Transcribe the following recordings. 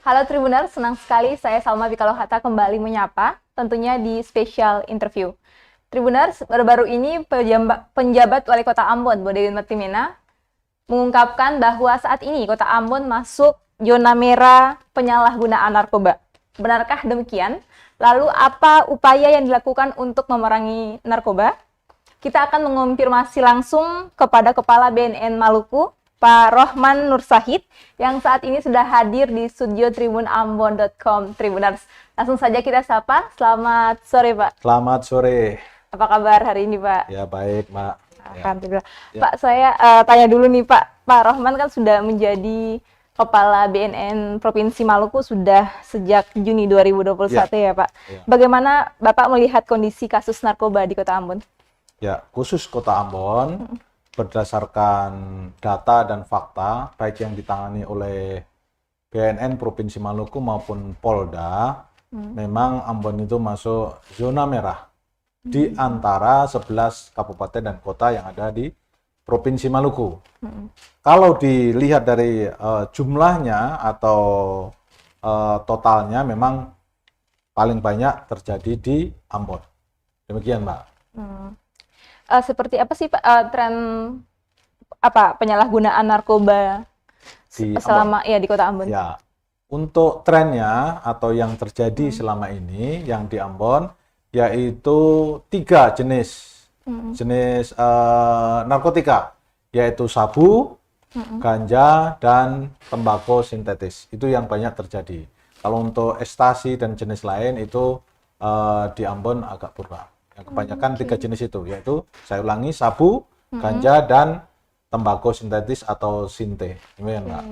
Halo Tribuners, senang sekali saya Salma Bikalohata kembali menyapa, tentunya di special interview. Tribuners, baru-baru ini penjabat Wali Kota Ambon, Bodewin Martimena, mengungkapkan bahwa saat ini Kota Ambon masuk zona merah penyalahgunaan narkoba. Benarkah demikian? Lalu apa upaya yang dilakukan untuk memerangi narkoba? Kita akan mengonfirmasi langsung kepada Kepala BNN Maluku, Pak Rohman Nursahid, yang saat ini sudah hadir di studio tribunambon.com. Tribuners, langsung saja kita sapa. Selamat sore, Pak. Selamat sore. Apa kabar hari ini, Pak? Ya, baik, Mbak. Alhamdulillah. Ya. Pak, saya tanya dulu nih, Pak. Pak Rohman kan sudah menjadi Kepala BNN Provinsi Maluku sudah sejak Juni 2021 ya, Pak. Ya. Bagaimana Bapak melihat kondisi kasus narkoba di Kota Ambon? Ya, khusus Kota Ambon, berdasarkan data dan fakta, baik yang ditangani oleh BNN Provinsi Maluku maupun Polda, memang Ambon itu masuk zona merah di antara 11 kabupaten dan kota yang ada di Provinsi Maluku. Kalau dilihat dari jumlahnya atau totalnya, memang paling banyak terjadi di Ambon. Demikian, Mbak. Seperti apa sih Pak tren penyalahgunaan narkoba Di selama di Kota Ambon? Ya, untuk trennya atau yang terjadi selama ini yang di Ambon yaitu 3 jenis narkotika, yaitu sabu, ganja, dan tembakau sintetis. Itu yang banyak terjadi. Kalau untuk ekstasi dan jenis lain itu di Ambon agak berkurang. Yang kebanyakan 3 jenis itu, yaitu saya ulangi, sabu, ganja, dan tembakau sintetis atau sinte. Ini Mbak.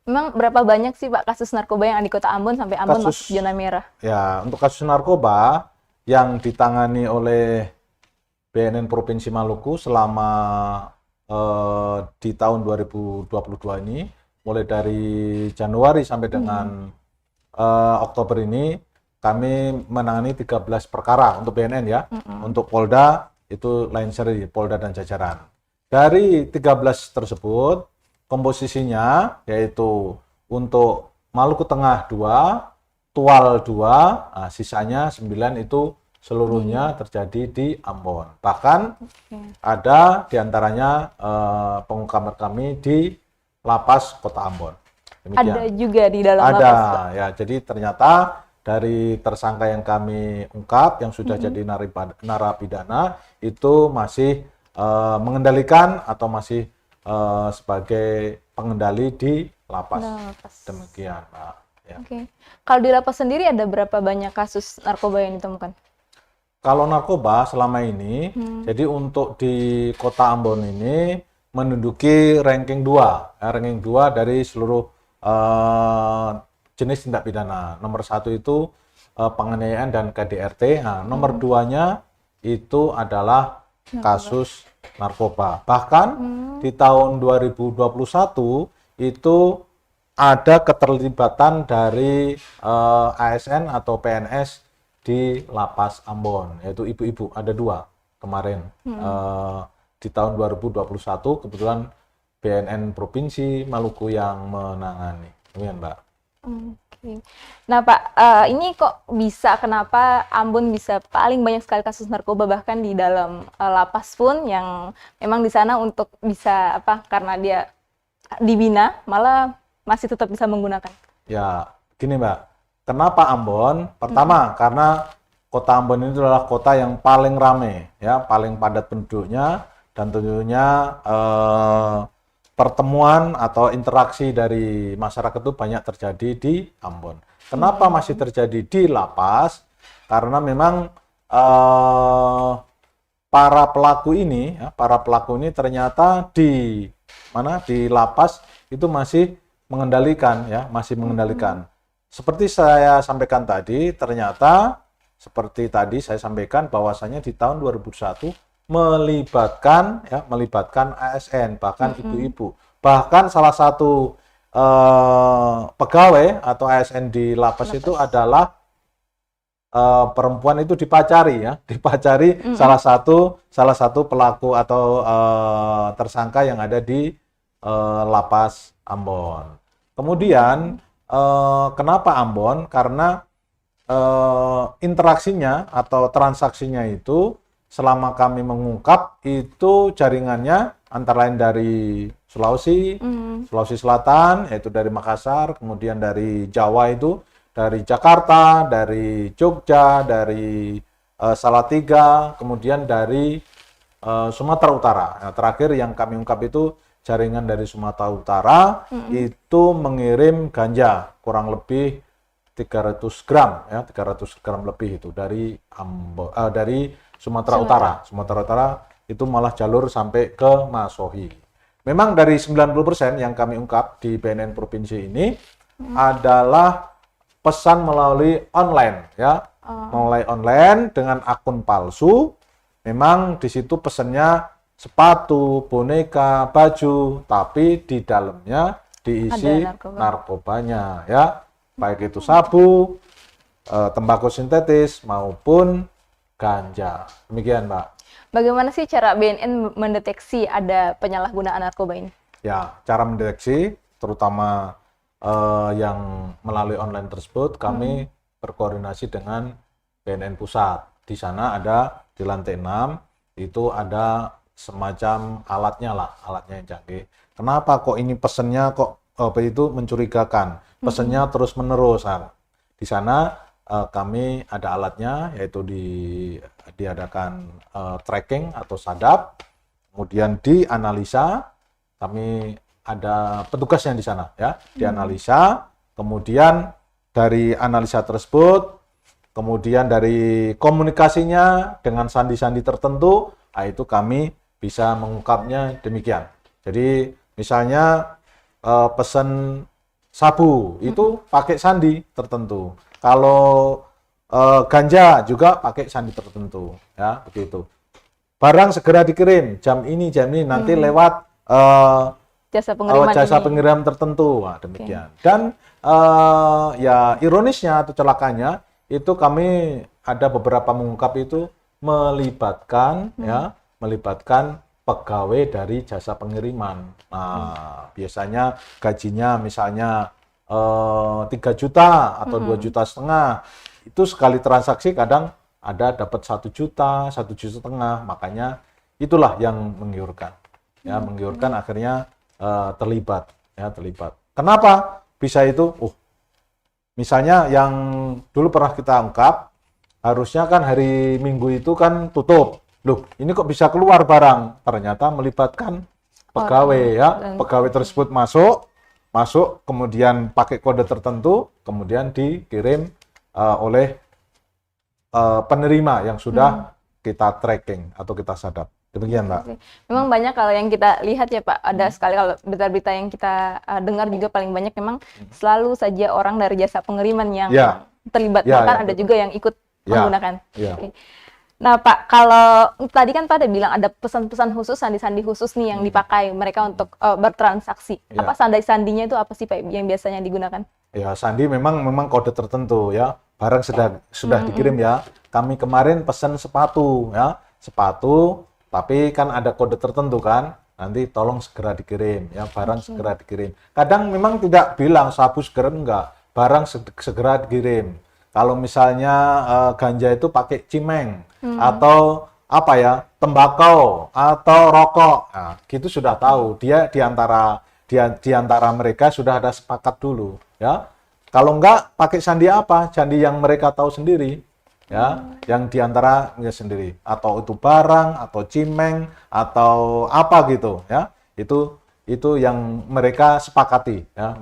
Memang berapa banyak sih Pak kasus narkoba yang ada di Kota Ambon sampai Ambon masuk zona merah? Ya, untuk kasus narkoba yang ditangani oleh BNN Provinsi Maluku selama di tahun 2022 ini, mulai dari Januari sampai dengan Oktober ini, kami menangani 13 perkara untuk BNN ya. Untuk Polda itu lain seri, Polda dan jajaran. Dari 13 tersebut, komposisinya yaitu untuk Maluku Tengah 2, Tual 2, sisanya 9 itu seluruhnya terjadi di Ambon. Bahkan ada diantaranya pengungkapan kami di Lapas Kota Ambon. Demikian. Ada juga di dalam Ada, lapas. ya. Jadi ternyata dari tersangka yang kami ungkap yang sudah jadi narapidana itu masih mengendalikan atau masih sebagai pengendali di lapas. Demikian, Pak. Ya. Oke. Kalau di lapas sendiri ada berapa banyak kasus narkoba yang ditemukan? Kalau narkoba selama ini, jadi untuk di Kota Ambon ini menduduki ranking 2, ranking 2 dari seluruh jenis tindak pidana. Nomor 1 itu penganiayaan dan KDRT. Nah, nomor 2-nya itu adalah kasus narkoba. Bahkan di tahun 2021 itu ada keterlibatan dari ASN atau PNS di Lapas Ambon, yaitu ibu-ibu. Ada 2 kemarin. Di tahun 2021 kebetulan BNN Provinsi Maluku yang menangani. Demikian, Mbak. Oke. Nah Pak, ini kok bisa, kenapa Ambon bisa paling banyak sekali kasus narkoba, bahkan di dalam lapas pun yang memang di sana untuk bisa karena dia dibina malah masih tetap bisa menggunakan? Ya, gini Mbak, kenapa Ambon? Pertama, karena Kota Ambon ini adalah kota yang paling ramai, ya, paling padat penduduknya, dan tentunya pertemuan atau interaksi dari masyarakat itu banyak terjadi di Ambon. Kenapa masih terjadi di lapas? Karena memang para pelaku ini ternyata di lapas itu masih mengendalikan, ya, Seperti saya sampaikan tadi, ternyata seperti tadi saya sampaikan bahwasanya di tahun 2001 melibatkan ASN, bahkan ibu-ibu. Bahkan salah satu pegawai atau ASN di lapas itu adalah perempuan itu dipacari salah satu pelaku atau tersangka yang ada di Lapas Ambon. Kemudian kenapa Ambon? Karena interaksinya atau transaksinya itu selama kami mengungkap itu jaringannya antara lain dari Sulawesi, Sulawesi Selatan, yaitu dari Makassar, kemudian dari Jawa itu, dari Jakarta, dari Jogja, dari Salatiga, kemudian dari Sumatera Utara. Nah, terakhir yang kami ungkap itu jaringan dari Sumatera Utara itu mengirim ganja kurang lebih 300 gram ya, 300 gram lebih itu dari dari Sumatera Utara. Sumatera Utara itu malah jalur sampai ke Masohi. Memang dari 90% yang kami ungkap di BNN Provinsi ini adalah pesan melalui online ya. Melalui online dengan akun palsu. Memang di situ pesannya sepatu, boneka, baju, tapi di dalamnya diisi narkobanya ya. Baik itu sabu, tembakau sintetis maupun ganja. Demikian, Mbak. Bagaimana sih cara BNN mendeteksi ada penyalahgunaan narkoba ini? Ya, cara mendeteksi terutama yang melalui online tersebut kami berkoordinasi dengan BNN Pusat. Di sana ada di lantai 6 itu ada semacam alatnya lah, alatnya yang canggih. Kenapa kok ini pesennya kok itu mencurigakan? Pesennya terus menerus. Nah, di sana kami ada alatnya, yaitu diadakan tracking atau sadap, kemudian dianalisa. Kami ada petugasnya di sana ya, dianalisa, kemudian dari analisa tersebut, kemudian dari komunikasinya dengan sandi-sandi tertentu, nah itu kami bisa mengungkapnya demikian. Jadi misalnya pesan sabu itu pakai sandi tertentu. Kalau ganja juga pakai sandi tertentu, ya begitu. Barang segera dikirim jam ini nanti lewat jasa pengiriman tertentu, nah, demikian. Dan ya ironisnya atau celakanya itu kami ada beberapa mengungkap itu melibatkan pegawai dari jasa pengiriman. Nah, biasanya gajinya misalnya 3 juta atau 2,5 juta. Itu sekali transaksi kadang ada dapat 1 juta, 1,5 juta. Makanya itulah yang menggiurkan. Ya, menggiurkan akhirnya terlibat. Kenapa bisa itu? Misalnya yang dulu pernah kita ungkap, harusnya kan hari Minggu itu kan tutup. Loh, ini kok bisa keluar barang? Ternyata melibatkan pegawai ya. Pegawai tersebut masuk, kemudian pakai kode tertentu, kemudian dikirim oleh penerima yang sudah kita tracking atau kita sadap. Demikian, Mbak. Memang banyak kalau yang kita lihat ya, Pak. Ada sekali kalau berita-berita yang kita dengar juga paling banyak memang selalu saja orang dari jasa pengiriman yang terlibat. Bahkan ada juga yang ikut menggunakan. Okay. Nah, Pak, kalau tadi kan Pak ada bilang ada pesan-pesan khusus, sandi-sandi khusus nih yang dipakai mereka untuk bertransaksi. Apa sandi-sandinya itu apa sih, Pak, yang biasanya digunakan? Ya, sandi memang kode tertentu ya. Barang sudah dikirim ya. Kami kemarin pesan sepatu ya. Sepatu, tapi kan ada kode tertentu kan. Nanti tolong segera dikirim ya, barang segera dikirim. Kadang memang tidak bilang sabu segera, enggak. Barang segera dikirim. Kalau misalnya ganja itu pakai cimeng atau apa ya, tembakau atau rokok, nah, gitu sudah tahu. Dia di antara mereka sudah ada sepakat dulu, ya. Kalau enggak pakai sandi apa? Sandi yang mereka tahu sendiri, ya, yang di antaranya sendiri. Atau itu barang, atau cimeng, atau apa gitu, ya. Itu yang mereka sepakati ya,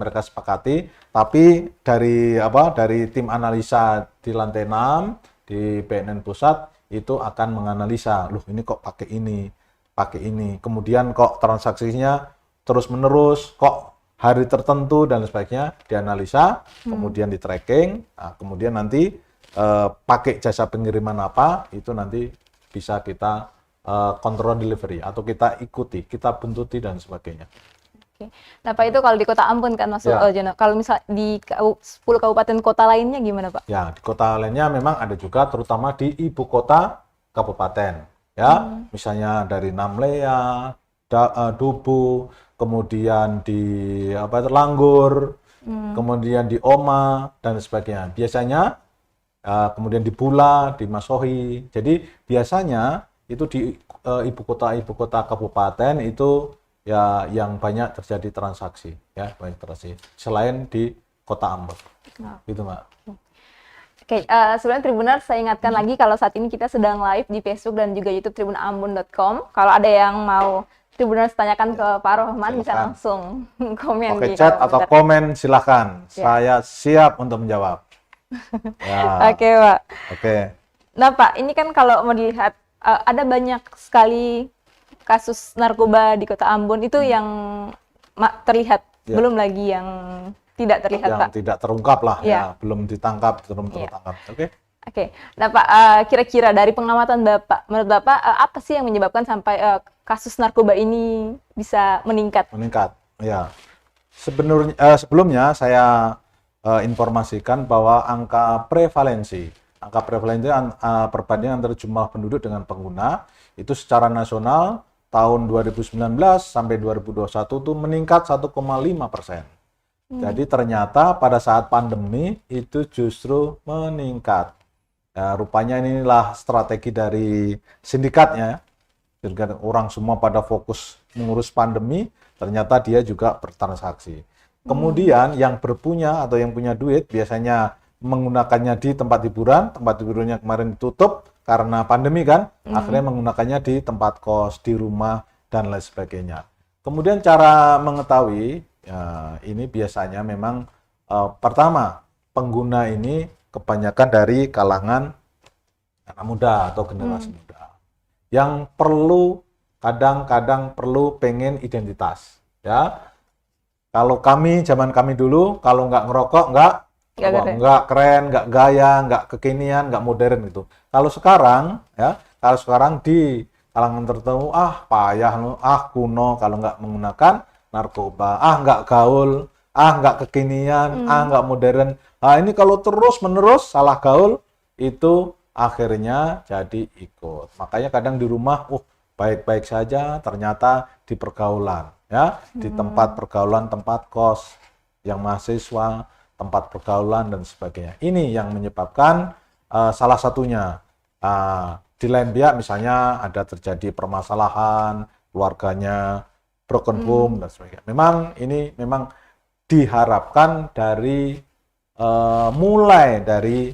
tapi dari tim analisa di lantai 6 di BNN Pusat itu akan menganalisa, loh ini kok pakai ini, kemudian kok transaksinya terus menerus, kok hari tertentu dan sebagainya dianalisa, kemudian di tracking, nah, kemudian nanti pakai jasa pengiriman apa itu nanti bisa kita kontrol delivery atau kita ikuti, kita buntuti dan sebagainya. Oke. Nah, Pak, itu kalau di Kota Ambon kan masuk Jono. Kalau misal di 10 kabupaten kota lainnya gimana, Pak? Ya, di kota lainnya memang ada juga, terutama di ibu kota kabupaten. Ya, misalnya dari Namlea, Dubu, kemudian di Langgur, kemudian di Oma dan sebagainya. Biasanya kemudian di Bula, di Masohi. Jadi biasanya itu di ibu kota kabupaten itu ya yang banyak terjadi transaksi, ya banyak transaksi. Selain di kota Ambon, gitu Mbak. Oke, sebelumnya Tribuners, saya ingatkan lagi kalau saat ini kita sedang live di Facebook dan juga YouTube tribunambon.com. Kalau ada yang mau Tribuners tanyakan ke Pak Rohman, bisa langsung komen Oke, di chat atau komentar. komen silahkan. Ya. Saya siap untuk menjawab. Ya, Oke, Pak. oke. Nah, Pak, ini kan kalau mau dilihat, ada banyak sekali kasus narkoba di Kota Ambon itu yang terlihat, Ya. belum lagi yang tidak terlihat, Yang Pak. tidak terungkap lah, Ya. ya, belum ditangkap, belum Ya. tertangkap. Oke. Oke, nah Pak, kira-kira dari pengamatan Bapak, menurut Bapak apa sih yang menyebabkan sampai kasus narkoba ini bisa meningkat? Meningkat, ya. Sebelumnya saya informasikan bahwa angka prevalensi perbandingan antara jumlah penduduk dengan pengguna itu secara nasional tahun 2019 sampai 2021 itu meningkat 1,5%. Jadi ternyata pada saat pandemi itu justru meningkat. Ya, rupanya inilah strategi dari sindikatnya. Jadi orang semua pada fokus mengurus pandemi, ternyata dia juga bertransaksi. Kemudian yang berpunya atau yang punya duit biasanya menggunakannya di tempat hiburannya kemarin ditutup karena pandemi kan, akhirnya menggunakannya di tempat kos, di rumah, dan lain sebagainya. Kemudian cara mengetahui, ya, ini biasanya memang pertama, pengguna ini kebanyakan dari kalangan anak muda atau generasi muda. Yang perlu, kadang-kadang perlu pengen identitas. Ya, kalau zaman kami dulu, kalau nggak ngerokok, nggak keren, nggak gaya, nggak kekinian, nggak modern gitu. Kalau sekarang, di kalangan tertentu, payah, kuno kalau nggak menggunakan narkoba, nggak gaul, nggak kekinian, nggak modern. Nah, ini kalau terus-menerus salah gaul, itu akhirnya jadi ikut. Makanya kadang di rumah, baik-baik saja, ternyata di pergaulan, ya, di tempat pergaulan, tempat kos, yang mahasiswa, tempat pergaulan dan sebagainya. Ini yang menyebabkan salah satunya. Di lain pihak misalnya ada terjadi permasalahan, keluarganya broken home dan sebagainya. Memang diharapkan dari mulai dari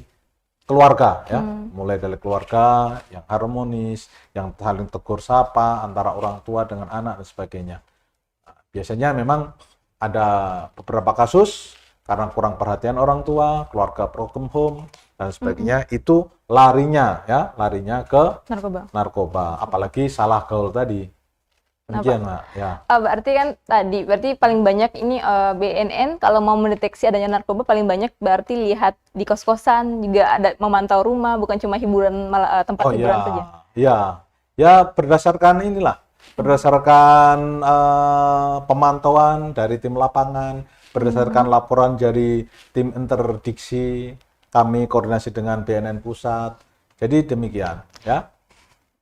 keluarga, ya, mulai dari keluarga yang harmonis, yang saling tegur sapa antara orang tua dengan anak dan sebagainya. Biasanya memang ada beberapa kasus karena kurang perhatian orang tua, keluarga broken home dan sebagainya, itu larinya ke narkoba, apalagi salah gaul tadi. Demikian, Mbak, ya. Berarti paling banyak ini BNN kalau mau mendeteksi adanya narkoba paling banyak berarti lihat di kos-kosan, juga ada memantau rumah, bukan cuma hiburan tempat hiburan saja. Ya, berdasarkan pemantauan dari tim lapangan, berdasarkan laporan dari tim interdiksi, kami koordinasi dengan BNN pusat. Jadi demikian, ya.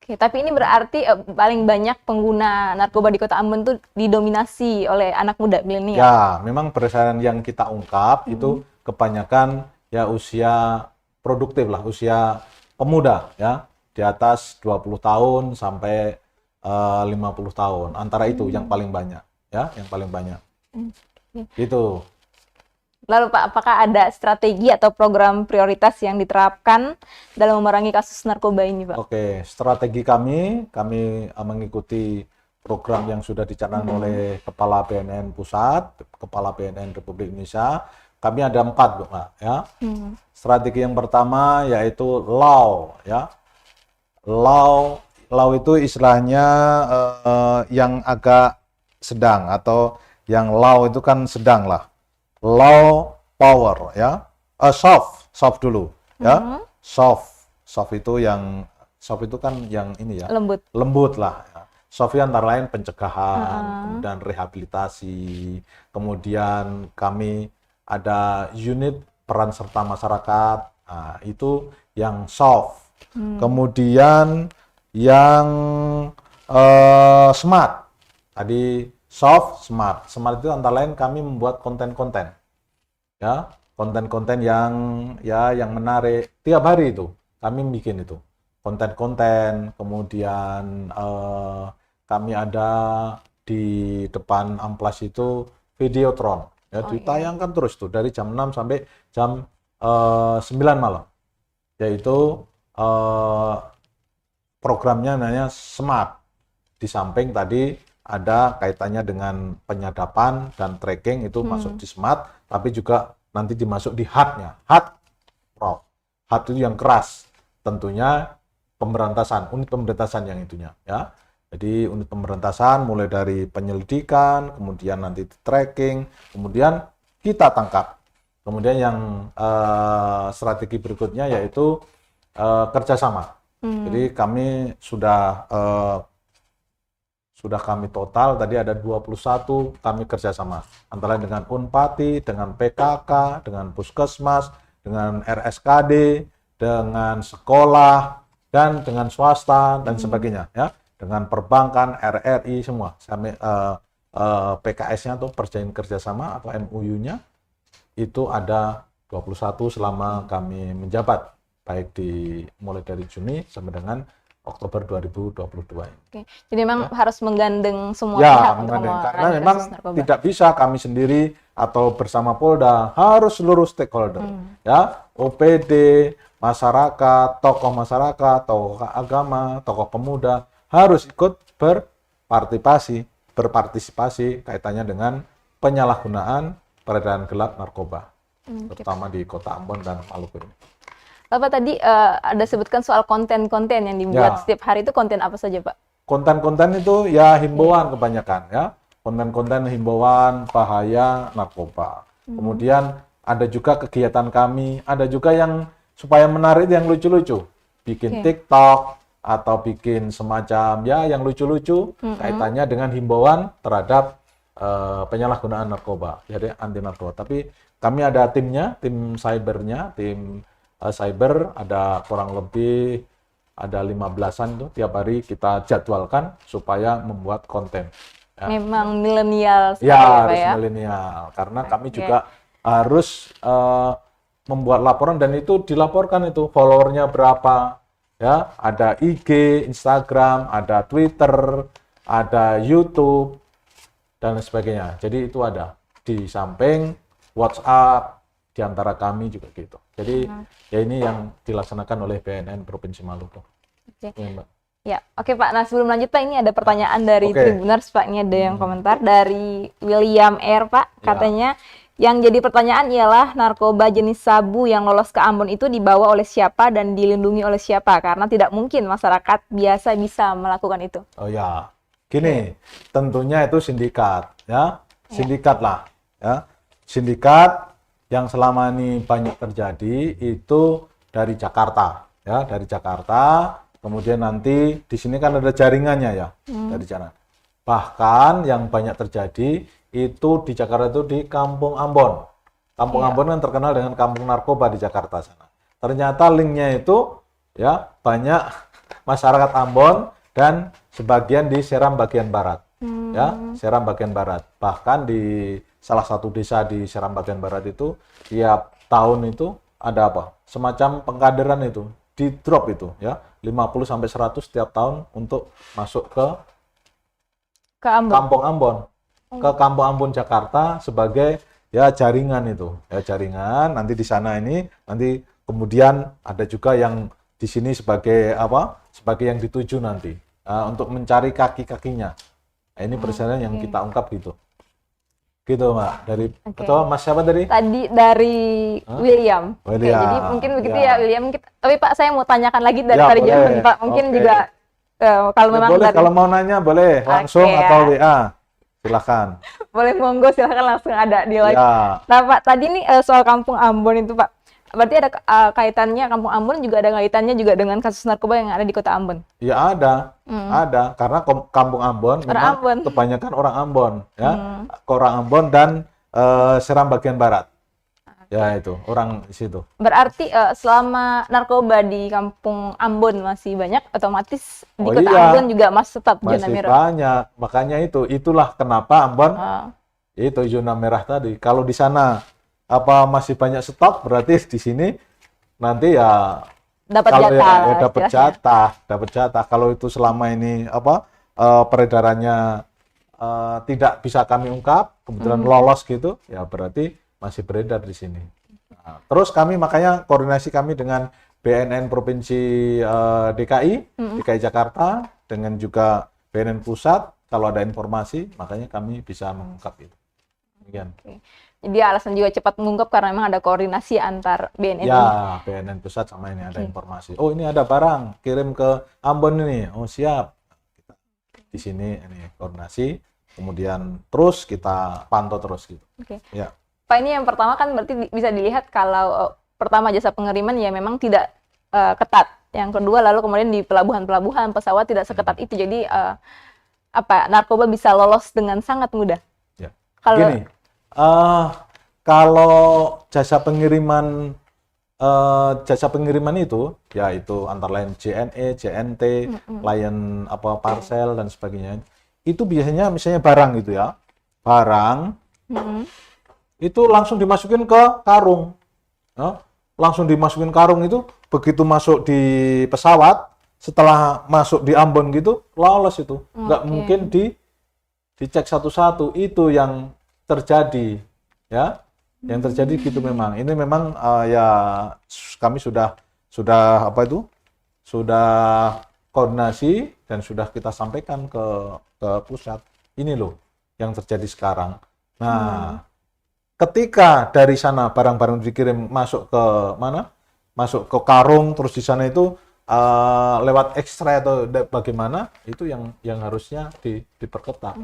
Oke, tapi ini berarti paling banyak pengguna narkoba di Kota Ambon itu didominasi oleh anak muda milenial. Ya, memang berdasarkan yang kita ungkap itu kebanyakan ya usia produktif lah, usia pemuda, ya, di atas 20 tahun sampai 50 tahun. Antara itu yang paling banyak, ya, yang paling banyak. Itu. Lalu Pak, apakah ada strategi atau program prioritas yang diterapkan dalam memerangi kasus narkoba ini, Pak? Oke, strategi kami mengikuti program yang sudah dicanangkan oleh Kepala BNN Pusat, Kepala BNN Republik Indonesia. Kami ada 4, Mbak, ya. Strategi yang pertama yaitu LAW, ya. LAW itu istilahnya yang agak sedang, atau yang LAW itu kan sedang lah. Low power, ya, soft dulu, ya, soft itu kan yang ini ya, lembut lah. Ya. Soft antara lain pencegahan, kemudian rehabilitasi, kemudian kami ada unit peran serta masyarakat, itu yang soft. Kemudian yang smart, tadi soft, smart. Smart itu antara lain kami membuat konten-konten. ya, konten-konten yang yang menarik. Tiap hari itu kami bikin itu konten-konten, kemudian kami ada di depan amplas itu videotron, ya, Oh, iya. ditayangkan terus tuh dari jam 6 sampai jam 9 malam, yaitu programnya namanya Smart. Di samping tadi ada kaitannya dengan penyadapan dan tracking itu masuk di Smart, tapi juga nanti dimasuk di HAT-nya. HAT, Prof. HAT itu yang keras, tentunya pemberantasan, unit pemberantasan yang itunya, ya. Jadi unit pemberantasan mulai dari penyelidikan, kemudian nanti tracking, kemudian kita tangkap. Kemudian yang strategi berikutnya yaitu kerjasama. Jadi kami sudah kami total tadi ada 21 kami kerjasama antara dengan Unpati, dengan PKK, dengan Puskesmas, dengan RSKD, dengan sekolah dan dengan swasta dan sebagainya, ya, dengan perbankan, RRI semua sampai PKS-nya atau perjanjian kerjasama atau MOU-nya itu ada 21 selama kami menjabat, baik mulai dari Juni sampai dengan Oktober 2022 ini. Oke. Jadi memang harus menggandeng semua Ya, pihak untuk menggandeng. Karena memerangi memang kasus narkoba. tidak bisa kami sendiri atau bersama Polda, harus seluruh stakeholder, ya, OPD, masyarakat, tokoh agama, tokoh pemuda harus ikut berpartisipasi kaitannya dengan penyalahgunaan peredaran gelap narkoba, terutama di Kota Ambon dan Maluku ini. Bapak tadi ada sebutkan soal konten-konten yang dibuat setiap hari, itu konten apa saja, Pak? Konten-konten itu ya himbauan kebanyakan, ya. Konten-konten himbauan bahaya narkoba. Kemudian ada juga kegiatan kami, ada juga yang supaya menarik yang lucu-lucu. Bikin TikTok atau bikin semacam yang lucu-lucu kaitannya dengan himbauan terhadap penyalahgunaan narkoba. Jadi anti narkoba. Tapi kami ada timnya, tim cybernya, tim cyber ada kurang lebih ada 15-an tuh tiap hari kita jadwalkan supaya membuat konten. Ya. Memang milenial sekali Ya, ya, Pak harus ya? milenial karena kami juga harus membuat laporan dan itu dilaporkan itu followernya berapa, ya, ada IG, Instagram, ada Twitter, ada YouTube dan sebagainya. Jadi itu ada di samping WhatsApp di antara kami juga gitu. Jadi ya ini yang dilaksanakan oleh BNN Provinsi Maluku. Oke. Ya, Mbak. Ya, oke Pak. Nah, sebelum lanjut Pak, ini ada pertanyaan dari Tribuners, Pak. Ini ada yang komentar dari William R, Pak. Katanya, yang jadi pertanyaan ialah narkoba jenis sabu yang lolos ke Ambon itu dibawa oleh siapa dan dilindungi oleh siapa? Karena tidak mungkin masyarakat biasa bisa melakukan itu. Oh ya, gini, tentunya itu sindikat, ya, sindikat lah, ya, sindikat yang selama ini banyak terjadi itu dari Jakarta, ya, dari Jakarta. Kemudian nanti di sini kan ada jaringannya ya, dari sana. Bahkan yang banyak terjadi itu di Jakarta itu di Kampung Ambon. Kampung Ambon kan terkenal dengan kampung narkoba di Jakarta sana. Ternyata linknya itu ya banyak masyarakat Ambon dan sebagian di Seram bagian barat. Ya, Seram bagian barat. Bahkan di salah satu desa di Seram bagian barat itu tiap tahun itu ada apa? Semacam pengkaderan itu, di drop itu ya, 50 sampai 100 tiap tahun untuk masuk ke Ambon. Kampung Ambon. Ke Kampung Ambon Jakarta sebagai ya jaringan itu. Ya jaringan nanti di sana ini nanti kemudian ada juga yang di sini sebagai apa? Sebagai yang dituju nanti untuk mencari kaki-kakinya. Nah, ini perjalanan yang kita ungkap gitu. Gitu, Mbak. Dari atau Mas siapa tadi? Tadi dari William. Oke, jadi mungkin begitu ya William. Tapi Pak, saya mau tanyakan lagi dari tadi jam Pak. Mungkin juga kalau memang boleh, kalau mau nanya boleh langsung atau WA. Silakan. Boleh, monggo, silakan langsung ada di live. Ya. Nah, Pak, tadi nih soal Kampung Ambon itu, Pak. Berarti ada kaitannya, Kampung Ambon juga ada kaitannya juga dengan kasus narkoba yang ada di Kota Ambon? Ya ada, ada. Karena Kampung Ambon memang kebanyakan orang Ambon, ya, orang Ambon dan Seram bagian barat, ya itu orang di situ. Berarti selama narkoba di Kampung Ambon masih banyak, otomatis di Kota Ambon juga masih tetap zona merah. Masih banyak, makanya itulah kenapa Ambon itu zona merah tadi. Kalau di sana apa masih banyak stok, berarti di sini nanti ya Dapat kalau jatah lah dapat istilahnya. dapat jatah. Kalau itu selama ini apa peredarannya tidak bisa kami ungkap, kebetulan lolos gitu, ya berarti masih beredar di sini. Nah, terus kami makanya koordinasi kami dengan BNN Provinsi DKI Jakarta, dengan juga BNN Pusat, kalau ada informasi, makanya kami bisa mengungkap itu. Demikian. Oke. Jadi alasan juga cepat mengungkap karena memang ada koordinasi antar BNN ini. Ya, BNN Pusat sama ini ada informasi. Oh, ini ada barang, kirim ke Ambon ini. Oh, siap. Kita di sini ini koordinasi, kemudian terus kita pantau terus gitu. Oke. Ya. Pak, ini yang pertama kan berarti bisa dilihat kalau pertama jasa pengiriman ya memang tidak ketat. Yang kedua lalu kemudian di pelabuhan-pelabuhan pesawat tidak seketat itu. Jadi narkoba bisa lolos dengan sangat mudah. Ya. Kalau Gini, kalau jasa pengiriman itu, yaitu antara lain JNE, JNT, Lion apa parcel dan sebagainya, itu biasanya misalnya barang gitu ya, barang itu langsung dimasukin ke karung, ya. Langsung dimasukin karung itu, begitu masuk di pesawat, setelah masuk di Ambon gitu, lolos itu, nggak mungkin dicek satu-satu, itu yang terjadi, ya, yang terjadi gitu memang. Ini memang ya kami sudah apa itu, sudah koordinasi dan sudah kita sampaikan ke pusat. Ini loh yang terjadi sekarang. Nah, ketika dari sana barang-barang dikirim masuk ke mana? Masuk ke karung, terus di sana itu lewat X-ray atau bagaimana, itu yang harusnya diperketat.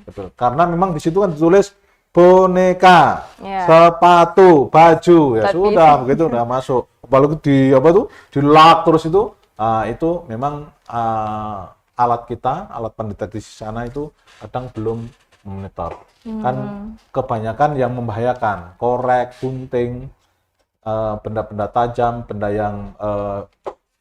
Betul. Karena memang di situ kan ditulis boneka, sepatu, baju, ya sudah begitu udah masuk. Apalagi di apa tuh, di lock terus itu memang alat pendeteksi di sana itu kadang belum memonitor. Kan kebanyakan yang membahayakan, korek, gunting, benda-benda tajam, benda yang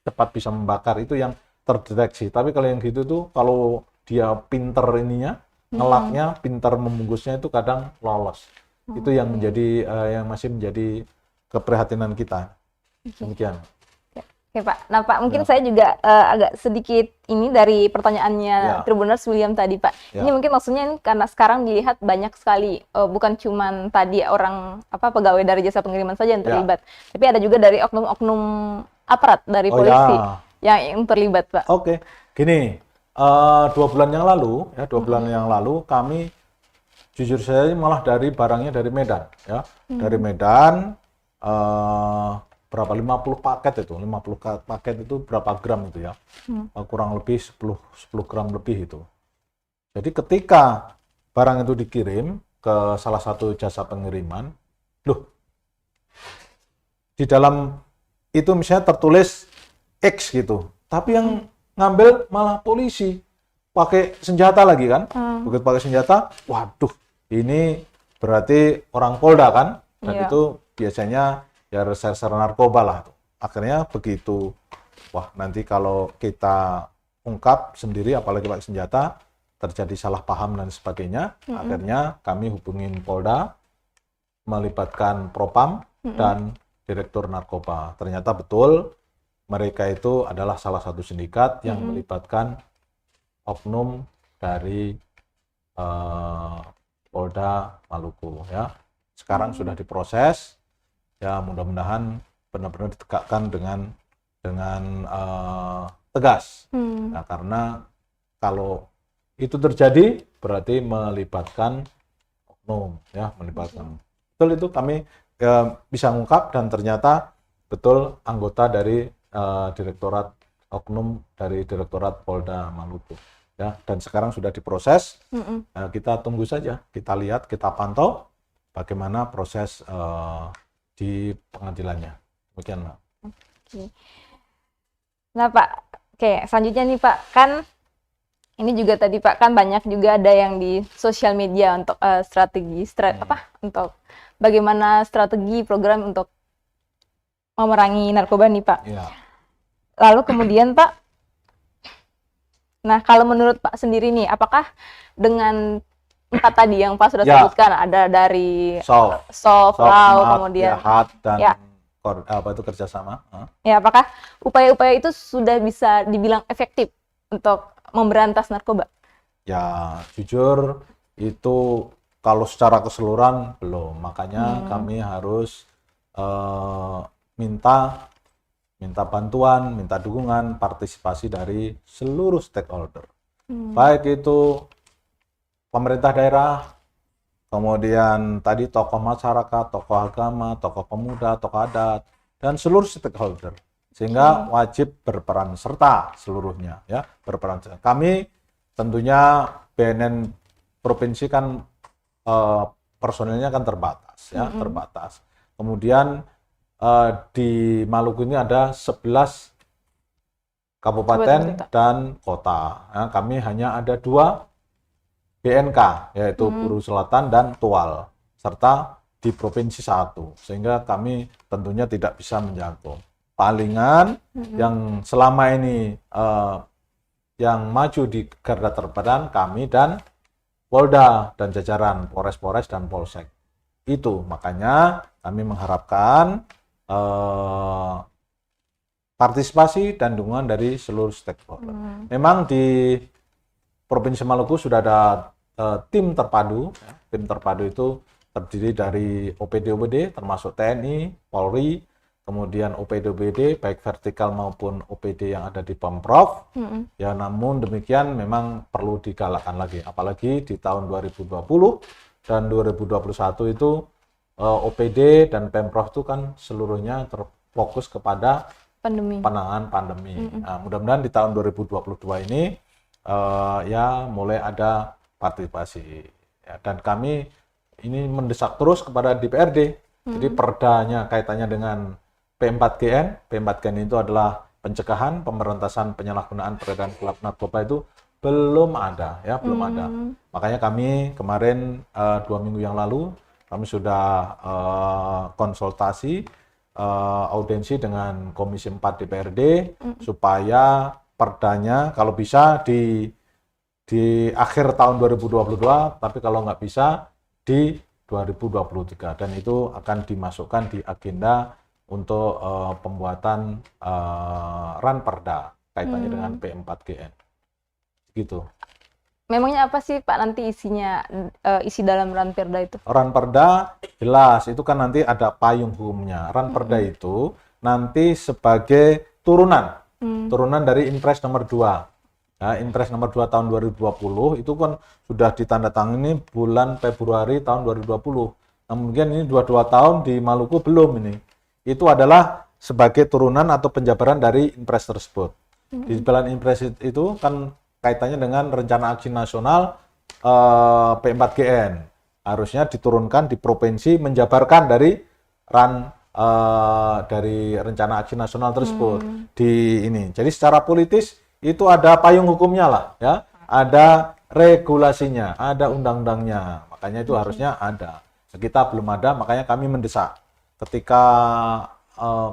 cepat bisa membakar, itu yang terdeteksi. Tapi kalau yang gitu tuh, kalau dia pinter ininya, ngelaknya, pinter membungkusnya, itu kadang lolos. Itu yang menjadi yang masih menjadi keprihatinan kita. Demikian. Oke Pak, nah Pak mungkin saya juga agak sedikit ini dari pertanyaannya Tribuners William tadi Pak. Ini mungkin maksudnya karena sekarang dilihat banyak sekali, bukan cuman tadi orang pegawai dari jasa pengiriman saja yang terlibat, tapi ada juga dari oknum-oknum aparat dari polisi yang terlibat Pak. Oke, gini, 2 bulan yang lalu, kami jujur saja malah barangnya dari Medan, ya, dari Medan. Berapa 50 paket itu, 50 paket itu berapa gram itu ya, kurang lebih 10 gram lebih itu. Jadi ketika barang itu dikirim ke salah satu jasa pengiriman, loh, di dalam itu misalnya tertulis X gitu, tapi yang ngambil malah polisi, pakai senjata lagi kan, begitu pakai senjata, waduh, ini berarti orang Polda kan, dan itu biasanya ya reserse narkoba lah. Akhirnya begitu, wah nanti kalau kita ungkap sendiri, apalagi pakai senjata, terjadi salah paham dan sebagainya. Akhirnya kami hubungin Polda, melibatkan Propam dan Direktur Narkoba. Ternyata betul, mereka itu adalah salah satu sindikat yang melibatkan oknum dari Polda Maluku. Ya, sekarang sudah diproses. Ya mudah-mudahan benar-benar ditegakkan dengan tegas. Nah, karena kalau itu terjadi berarti melibatkan oknum, ya, melibatkan. Betul itu kami bisa mengungkap dan ternyata betul anggota dari direktorat oknum dari Direktorat Polda Maluku. Ya, dan sekarang sudah diproses. Kita tunggu saja, kita lihat, kita pantau bagaimana proses di pengadilannya. Demikian, Pak. Oke. Nah, Pak, selanjutnya nih, Pak, kan ini juga tadi Pak kan banyak juga ada yang di sosial media untuk untuk bagaimana strategi program untuk memerangi narkoba nih, Pak. Ya. Lalu kemudian, Pak, nah kalau menurut Pak sendiri nih, apakah dengan empat tadi yang Pak sudah Ya. sebutkan, ada dari Soft, soft, soft, law, hard, kemudian hard, dan ya. apa itu kerjasama. Ya, apakah upaya-upaya itu sudah bisa dibilang efektif untuk memberantas narkoba? Ya, jujur itu kalau secara keseluruhan belum. Makanya kami harus minta bantuan, minta dukungan, partisipasi dari seluruh stakeholder. Baik itu pemerintah daerah, kemudian tadi tokoh masyarakat, tokoh agama, tokoh pemuda, tokoh adat, dan seluruh stakeholder. Sehingga wajib berperan serta seluruhnya, ya, berperan serta. Kami tentunya BNN provinsi kan personilnya kan terbatas, ya, terbatas. Kemudian di Maluku ini ada 11 kabupaten dan kota. Nah, kami hanya ada 2 BNK, yaitu Buru Selatan dan Tual, serta di provinsi 1, sehingga kami tentunya tidak bisa menjangkau. Palingan yang selama ini yang maju di garda terdepan kami dan Polda dan jajaran Polres dan Polsek. Itu makanya kami mengharapkan partisipasi dan dukungan dari seluruh stakeholder. Memang di Provinsi Maluku sudah ada tim terpadu. Ya. Tim terpadu itu terdiri dari OPD-OPD termasuk TNI, Polri, kemudian OPD-OPD baik vertikal maupun OPD yang ada di Pemprov. Ya, namun demikian memang perlu digalakkan lagi, apalagi di tahun 2020 dan 2021 itu OPD dan Pemprov itu kan seluruhnya terfokus kepada penanganan pandemi. Nah, mudah-mudahan di tahun 2022 ini ya mulai ada partisipasi. Ya, dan kami ini mendesak terus kepada DPRD. Jadi perdanya kaitannya dengan P4GN. P4GN itu adalah pencegahan, pemberantasan penyalahgunaan peredaran gelap narkoba itu belum ada, ya, belum ada. Makanya kami kemarin 2 minggu yang lalu kami sudah konsultasi audiensi dengan Komisi 4 DPRD supaya perdanya kalau bisa di akhir tahun 2022, tapi kalau nggak bisa di 2023, dan itu akan dimasukkan di agenda untuk pembuatan ranperda kaitannya dengan P4GN. Gitu. Memangnya apa sih Pak nanti isinya, isi dalam ranperda itu? Ranperda jelas, itu kan nanti ada payung hukumnya. Ranperda itu nanti sebagai turunan dari Impres nomor 2. Nah, Impres nomor 2 tahun 2020 itu kan sudah ditandatangani bulan Februari tahun 2020. Nah, mungkin ini 22 tahun di Maluku belum ini. Itu adalah sebagai turunan atau penjabaran dari Impres tersebut. Di dalam Impres itu kan kaitannya dengan rencana aksi nasional P4GN. Harusnya diturunkan di provinsi menjabarkan dari dari rencana aksi nasional tersebut di ini. Jadi secara politis itu ada payung hukumnya lah, ya. Ada regulasinya, ada undang-undangnya. Makanya itu harusnya ada. Kita belum ada, makanya kami mendesak. Ketika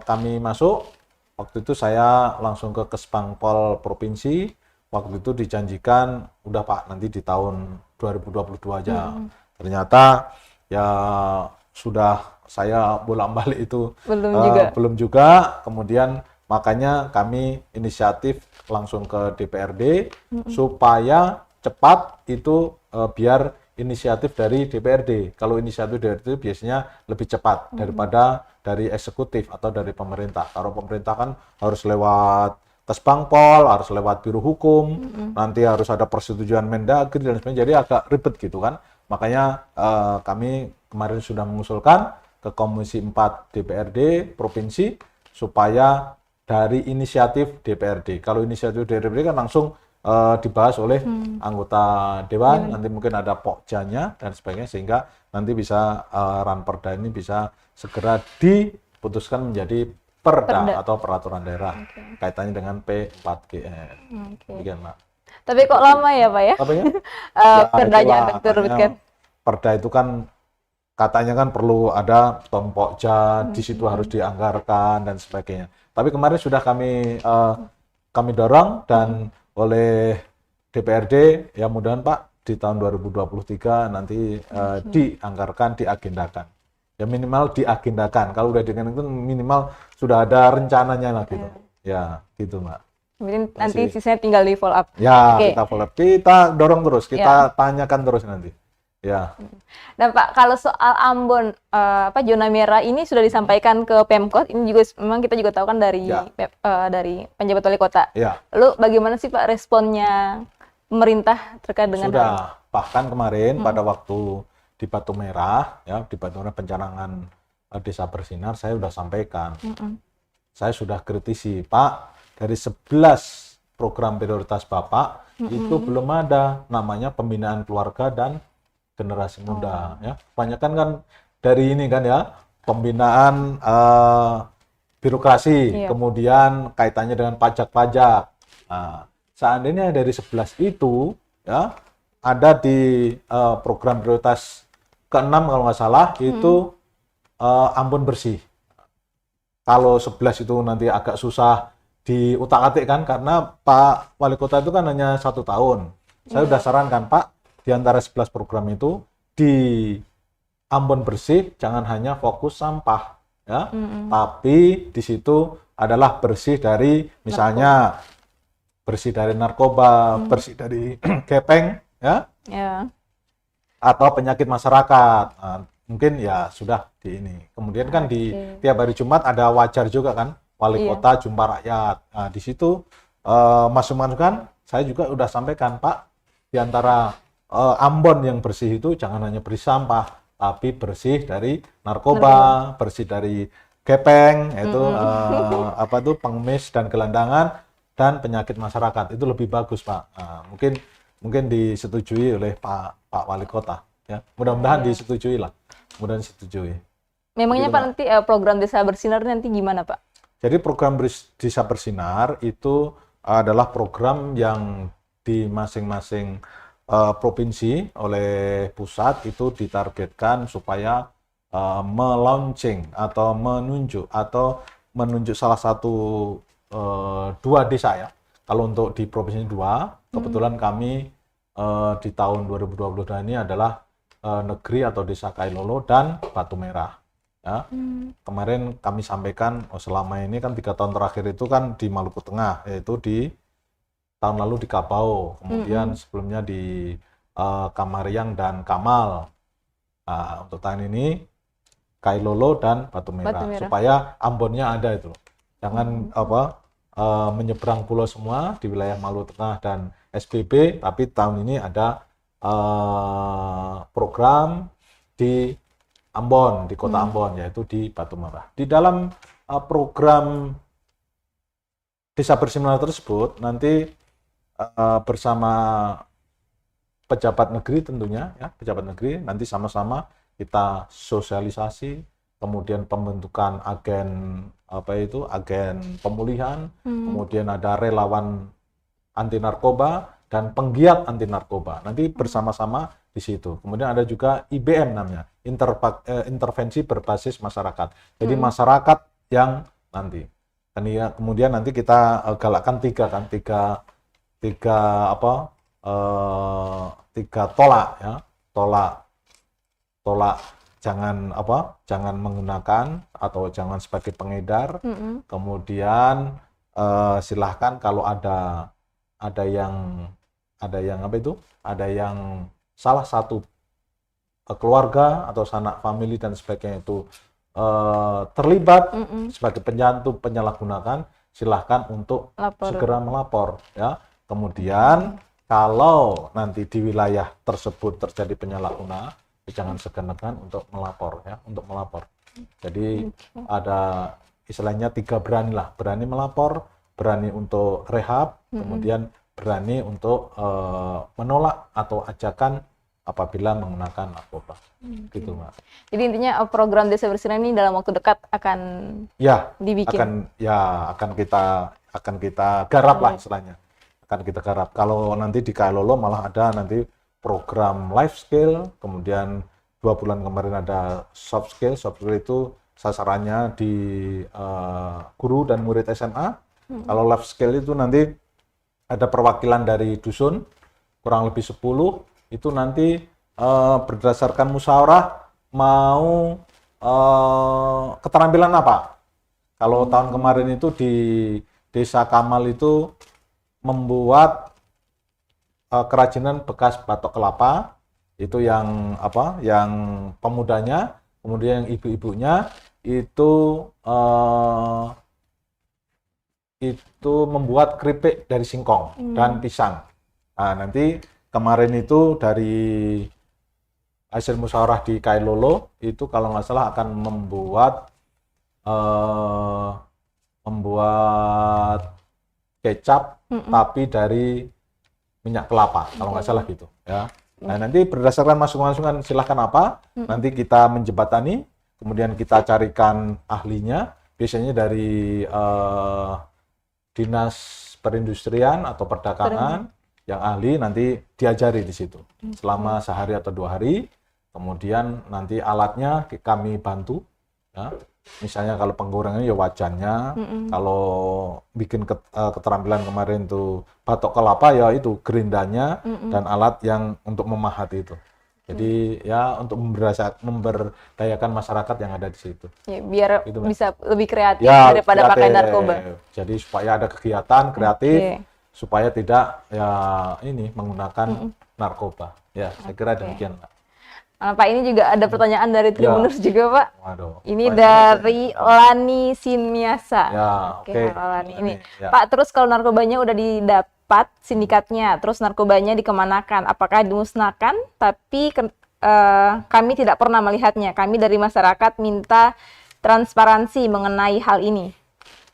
kami masuk, waktu itu saya langsung ke Kesbangpol provinsi. Waktu itu dijanjikan, udah Pak, nanti di tahun 2022 aja. Ternyata ya sudah saya bolak-balik itu belum juga. Kemudian makanya kami inisiatif langsung ke DPRD supaya cepat itu biar inisiatif dari DPRD. Kalau inisiatif dari DPRD biasanya lebih cepat daripada dari eksekutif atau dari pemerintah. Kalau pemerintah kan harus lewat Kesbangpol, harus lewat Biro Hukum, nanti harus ada persetujuan Mendagri dan sebagainya, jadi agak ribet gitu kan. Makanya kami kemarin sudah mengusulkan ke Komisi 4 DPRD Provinsi supaya dari inisiatif DPRD. Kalau inisiatif DPRD kan langsung dibahas oleh anggota Dewan, nanti mungkin ada pokjanya dan sebagainya, sehingga nanti bisa ranperda ini bisa segera diputuskan menjadi perda atau peraturan daerah kaitannya dengan P4GN. Demikian, Pak. Tapi kok lama ya, Pak ya? Apanya? Perdanya untuk diterbitkan. Perda itu kan katanya kan perlu ada tompokja, di situ harus dianggarkan dan sebagainya. Tapi kemarin sudah kami dorong dan oleh DPRD, ya mudah-mudahan Pak di tahun 2023 nanti dianggarkan, diagendakan. Ya minimal diagendakan. Kalau udah dengan itu minimal sudah ada rencananya lah gitu. Ya, gitu Mbak. Kemudian nanti sisanya tinggal di follow up. Ya, Oke. kita follow up. Kita dorong terus, kita tanyakan terus nanti. Ya. Dan Pak, kalau soal Ambon, zona merah ini sudah disampaikan ke Pemkot. Ini juga memang kita juga tahu kan dari dari penjabat wali kota. Ya. Lalu bagaimana sih Pak responnya pemerintah terkait dengan hal ini? Sudah, bahkan kemarin pada waktu di Batu Merah, ya di Batu Merah pencanangan Desa Bersinar, saya sudah sampaikan. Saya sudah kritisi, Pak, dari 11 program prioritas Bapak, itu belum ada namanya pembinaan keluarga dan generasi muda. Ya. Kebanyakan kan dari ini kan ya, pembinaan birokrasi, kemudian kaitannya dengan pajak-pajak. Nah, seandainya dari 11 itu, ya, ada di program prioritas ke-6 kalau nggak salah, itu Ambon Bersih. Kalau 11 itu nanti agak susah diutak-atik kan, karena Pak Wali Kota itu kan hanya 1 tahun. Saya sudah sarankan, Pak, di antara 11 program itu, di Ambon Bersih jangan hanya fokus sampah, ya, tapi di situ adalah bersih dari, misalnya, bersih dari narkoba, bersih dari gepeng, ya, atau penyakit masyarakat. Nah, mungkin ya sudah di ini. Kemudian kan di tiap hari Jumat ada wajar juga kan, wali kota jumpa rakyat. Nah, di situ masukan saya juga udah sampaikan, Pak, di antara Ambon yang bersih itu jangan hanya bersih sampah, tapi bersih dari narkoba, bersih dari gepeng, yaitu apa tuh pengemis dan gelandangan, dan penyakit masyarakat. Itu lebih bagus, Pak. Nah, mungkin disetujui oleh Pak Wali Kota, ya. Mudah-mudahan disetujui lah. Mudah-mudahan disetujui. Memangnya Pak nanti program Desa Bersinar nanti gimana, Pak? Jadi program Desa Bersinar itu adalah program yang di masing-masing provinsi oleh pusat itu ditargetkan supaya melaunching atau menunjuk salah satu 2 desa, ya. Kalau untuk di provinsi 2, kebetulan kami di tahun 2022 ini adalah negeri atau desa Kailolo dan Batu Merah. Ya. Kemarin kami sampaikan selama ini kan 3 tahun terakhir itu kan di Maluku Tengah, yaitu di tahun lalu di Kabau, kemudian sebelumnya di Kamariang dan Kamal. Nah, untuk tahun ini Kailolo dan Batu Merah, supaya Ambonnya ada itu. Jangan menyeberang pulau semua di wilayah Maluku Tengah dan SPB, tapi tahun ini ada program di Ambon, di kota Ambon, yaitu di Batu Merah. Di dalam program Desa Bersinar tersebut nanti bersama pejabat negeri tentunya, ya, pejabat negeri nanti sama-sama kita sosialisasi, kemudian pembentukan agen agen pemulihan, kemudian ada relawan anti narkoba dan penggiat anti narkoba. Nanti bersama-sama di situ. Kemudian ada juga IBM namanya, intervensi berbasis masyarakat. Jadi masyarakat yang nanti. Kemudian nanti kita galakkan tiga tolak, ya. Tolak jangan menggunakan atau jangan sebagai pengedar. Kemudian silahkan kalau ada yang salah satu keluarga atau sanak famili dan sebagainya itu terlibat sebagai penyalahgunakan, silahkan untuk segera melapor, ya. Kemudian kalau nanti di wilayah tersebut terjadi penyalahgunaan, jangan segan-segan untuk melapor, ya, untuk melapor. Jadi ada istilahnya 3 berani lah, berani melapor, berani untuk rehab, kemudian berani untuk menolak atau ajakan apabila menggunakan narkoba. Gitu, Mbak. Jadi intinya program Desa Bersinar ini dalam waktu dekat akan dibikin. Akan kita garap lah istilahnya. Akan kita garap. Kalau nanti di Kailolo malah ada nanti program life skill, kemudian 2 bulan kemarin ada soft skill. Soft skill itu sasarannya di guru dan murid SMA. Kalau life skill itu nanti ada perwakilan dari dusun, kurang lebih 10, itu nanti berdasarkan musyawarah mau keterampilan apa. Kalau tahun kemarin itu di Desa Kamal itu membuat kerajinan bekas batok kelapa, itu yang apa? Yang pemudanya, kemudian yang ibu-ibunya itu membuat keripik dari singkong dan pisang. Nah, nanti kemarin itu dari hasil musyawarah di Kailolo itu kalau nggak salah akan membuat kecap tapi dari minyak kelapa kalau nggak salah gitu ya. Nah, nanti berdasarkan masukan-masukan silahkan apa, nanti kita menjembatani, kemudian kita carikan ahlinya, biasanya dari dinas perindustrian atau perdagangan yang ahli, nanti diajari di situ selama sehari atau 2 hari. Kemudian nanti alatnya kami bantu ya. Misalnya kalau penggorengannya ya wajannya, kalau bikin keterampilan kemarin tuh batok kelapa ya itu gerindanya dan alat yang untuk memahat itu. Jadi ya untuk memberdayakan masyarakat yang ada di situ. Ya, biar Gitu, bisa lebih kreatif ya, daripada kreatif. pakai narkoba. Jadi supaya ada kegiatan kreatif, supaya tidak ya ini menggunakan narkoba. Ya, saya kira demikian, Pak. Pak, ini juga ada pertanyaan dari Tribuners juga, Pak. Waduh. Ini dari Lani Sinmiasa. Ya, oke. Lani. Ini. Ya. Pak, terus kalau narkobanya udah didapat sindikatnya, terus narkobanya dikemanakan? Apakah dimusnahkan? Tapi kami tidak pernah melihatnya. Kami dari masyarakat minta transparansi mengenai hal ini.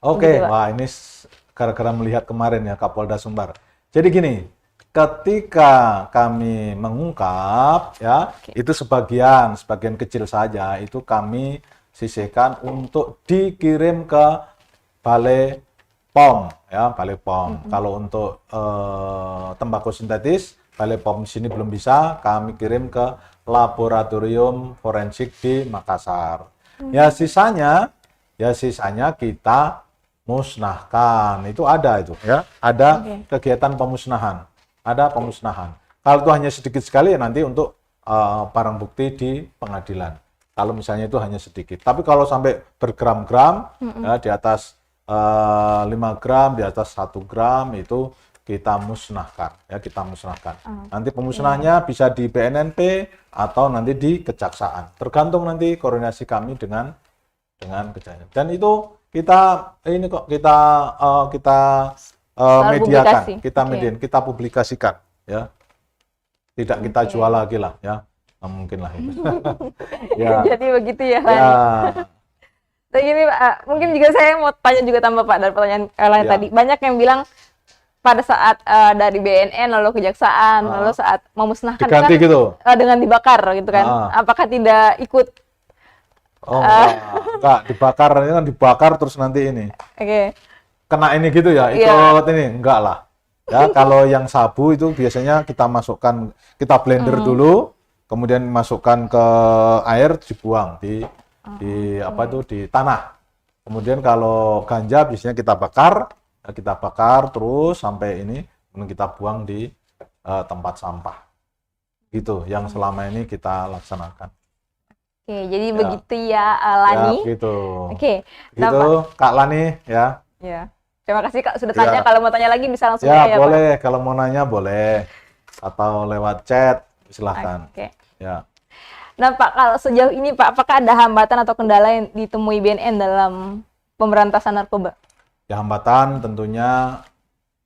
Oke, Begitu, Pak. wah ini gara-gara melihat kemarin ya Kapolda Sumbar. Jadi gini, ketika kami mengungkap ya, itu sebagian kecil saja itu kami sisihkan untuk dikirim ke Balai POM ya, Balai POM. Kalau untuk tembakau sintetis, Balai POM sini belum bisa, kami kirim ke Laboratorium Forensik di Makassar. Ya sisanya kita musnahkan. Itu ada itu ya, ada kegiatan pemusnahan. Ada pemusnahan. Kalau itu hanya sedikit sekali ya nanti untuk barang bukti di pengadilan. Kalau misalnya itu hanya sedikit. Tapi kalau sampai bergram-gram ya, di atas 5 gram, di atas 1 gram itu kita musnahkan ya, kita musnahkan. Nanti pemusnahnya bisa di BNNP atau nanti di kejaksaan. Tergantung nanti koordinasi kami dengan kejaksaan. Dan itu kita mediakan, kita publikasikan ya. Tidak kita jual lagi lah ya. Nah, mungkin lah itu. Ya. Jadi begitu ya, Lani. Ya. Nah, gini, Pak, mungkin juga saya mau tanya juga tambah, Pak, dari pertanyaan lain tadi. Banyak yang bilang pada saat dari BNN lalu kejaksaan lalu saat memusnahkan diganti kan, gitu dengan dibakar gitu kan. Apakah tidak ikut? Oh, enggak, dibakar, ini kan dibakar terus nanti ini. Kena ini gitu ya, ikut ini, enggak lah. Ya, kalau yang sabu itu biasanya kita masukkan, kita blender dulu, kemudian masukkan ke air, dibuang di tanah. Kemudian kalau ganja biasanya kita bakar terus sampai ini, kemudian kita buang di tempat sampah. Gitu, yang selama ini kita laksanakan. Oke, jadi begitu ya, Lani. Ya, gitu. Oke. Gitu, Kak Lani ya. Ya. Terima kasih, Kak, sudah tanya. Kalau mau tanya lagi bisa langsung ya, ya, boleh. Pak. Kalau mau nanya boleh. Atau lewat chat, silahkan. Oke. Ya. Nah, Pak, kalau sejauh ini, Pak, apakah ada hambatan atau kendala yang ditemui BNN dalam pemberantasan narkoba? Ya, hambatan tentunya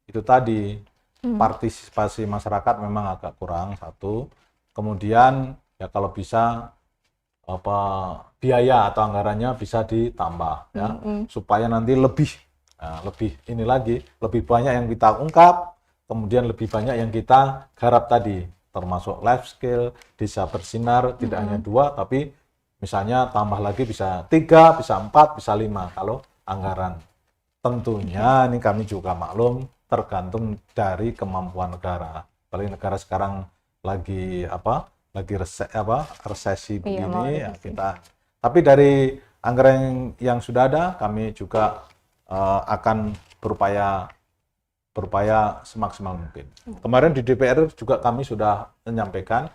itu tadi, partisipasi masyarakat memang agak kurang, satu. Kemudian, ya kalau bisa, biaya atau anggarannya bisa ditambah, ya, supaya nanti lebih ini lagi, lebih banyak yang kita ungkap, kemudian lebih banyak yang kita garap tadi, termasuk life skill, desa bersinar, tidak hanya 2, tapi misalnya tambah lagi bisa 3, bisa 4, bisa 5 kalau anggaran. Tentunya ini kami juga maklum tergantung dari kemampuan negara. Apalagi negara sekarang lagi resesi begini ya kita. Tapi dari anggaran yang sudah ada kami juga akan berupaya berupaya semaksimal mungkin. Kemarin di DPR juga kami sudah menyampaikan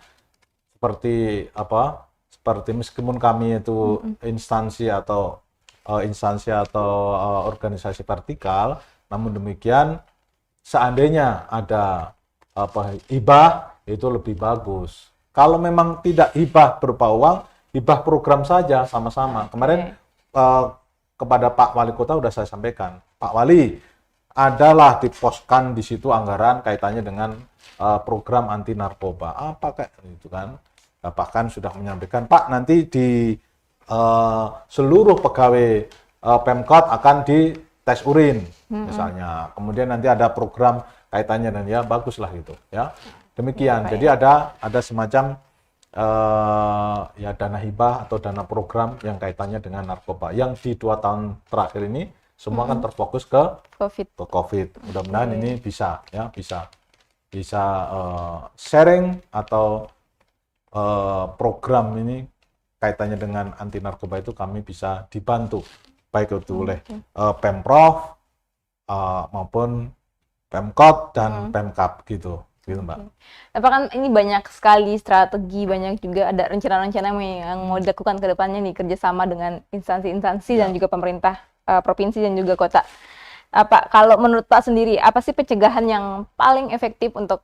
seperti apa? Seperti meskipun kami itu instansi atau organisasi vertikal, namun demikian seandainya ada hibah itu lebih bagus. Kalau memang tidak hibah berupa uang, hibah program saja sama-sama. Kemarin kepada Pak Wali Kota sudah saya sampaikan, Pak Wali, adalah diposkan di situ anggaran kaitannya dengan program anti narkoba. Apa kayak itu kan? Bahkan sudah menyampaikan, Pak, nanti di seluruh pegawai Pemkot akan dites urin, misalnya. Kemudian nanti ada program kaitannya dan ya baguslah gitu, ya. Demikian. Jadi ada semacam ya dana hibah atau dana program yang kaitannya dengan narkoba. Yang di 2 tahun terakhir ini semua kan terfokus ke COVID. Mudah-mudahan ini bisa sharing atau program ini kaitannya dengan anti narkoba itu kami bisa dibantu baik itu oleh Pemprov maupun Pemkot dan Pemkap gitu Mbak. Tapi kan ini banyak sekali strategi, banyak juga ada rencana-rencana yang mau dilakukan ke depannya nih, kerjasama dengan instansi-instansi dan juga pemerintah provinsi dan juga kota. Kalau menurut Pak sendiri, apa sih pencegahan yang paling efektif untuk